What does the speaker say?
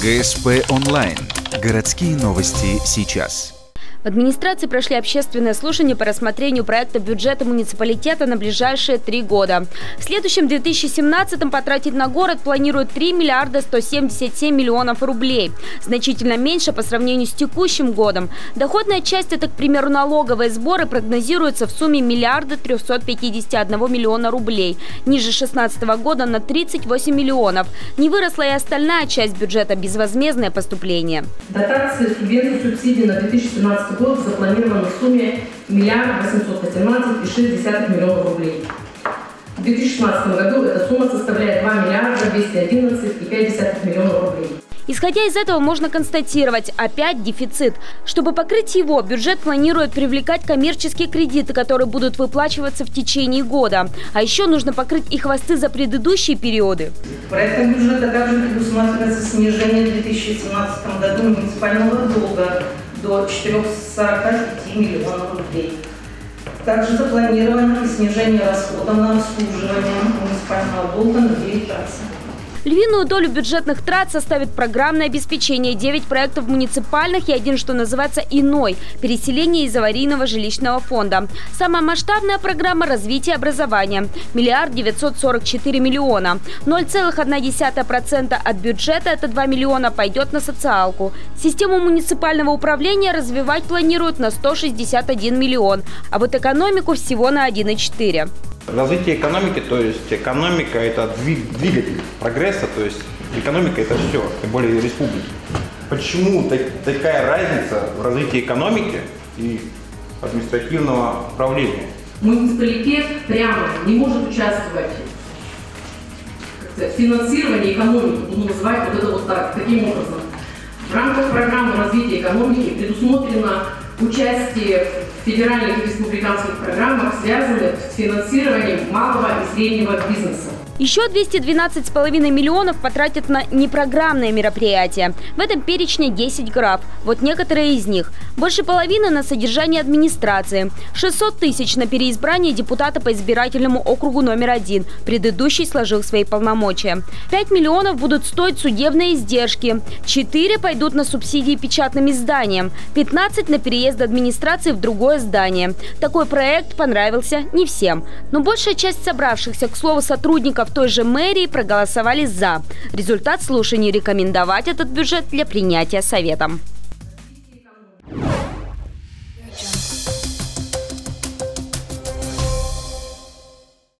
ГСП онлайн. Городские новости сейчас. В администрации прошли общественные слушания по рассмотрению проекта бюджета муниципалитета на ближайшие 3 года. В следующем 2017-м потратить на город планируют 3 миллиарда 177 миллионов рублей. Значительно меньше по сравнению с текущим годом. Доходная часть, это, к примеру, налоговые сборы, прогнозируется в сумме 1 миллиарда 351 миллиона рублей. Ниже 2016 года на 38 миллионов. Не выросла и остальная часть бюджета – безвозмездное поступление. Дотации, субвенции, субсидии на 2017 год запланировано в сумме 1 миллиард 818,6 миллионов рублей. В 2016 году эта сумма составляет 2 миллиарда 211,5 миллионов рублей. Исходя из этого, можно констатировать – опять дефицит. Чтобы покрыть его, бюджет планирует привлекать коммерческие кредиты, которые будут выплачиваться в течение года. А еще нужно покрыть и хвосты за предыдущие периоды. Проектом бюджета также предусматривается снижение в 2017 году муниципального долга до 445 миллионов рублей. Также запланировано и снижение расходов на обслуживание муниципального долга на 9%. Львиную долю бюджетных трат составит программное обеспечение, 9 проектов муниципальных и 1, что называется, иной – переселение из аварийного жилищного фонда. Самая масштабная программа – развитие образования – 1 миллиард 944 миллиона. 0,1% от бюджета, это 2 миллиона, пойдет на социалку. Систему муниципального управления развивать планируют на 161 миллион, а вот экономику всего на 1,4. Развитие экономики, то есть экономика – это двигатель прогресса, то есть экономика – это все, тем более республики. Почему такая разница в развитии экономики и административного управления? Муниципалитет прямо не может участвовать в финансировании экономики, буду называть вот это вот так, таким образом. В рамках программы развития экономики предусмотрено участие в федеральных и республиканских программах, связанных с финансированием малого и среднего бизнеса. Еще 212,5 миллионов потратят на непрограммные мероприятия. В этом перечне 10 граф. Вот некоторые из них. Больше половины на содержание администрации. 600 тысяч на переизбрание депутата по избирательному округу номер 1. Предыдущий сложил свои полномочия. 5 миллионов будут стоить судебные издержки. 4 пойдут на субсидии печатным изданиям. 15 на переезд администрации в другое здание. Такой проект понравился не всем. Но большая часть собравшихся, к слову, сотрудников той же мэрии проголосовали «за». Результат слушаний – рекомендовать этот бюджет для принятия Советом.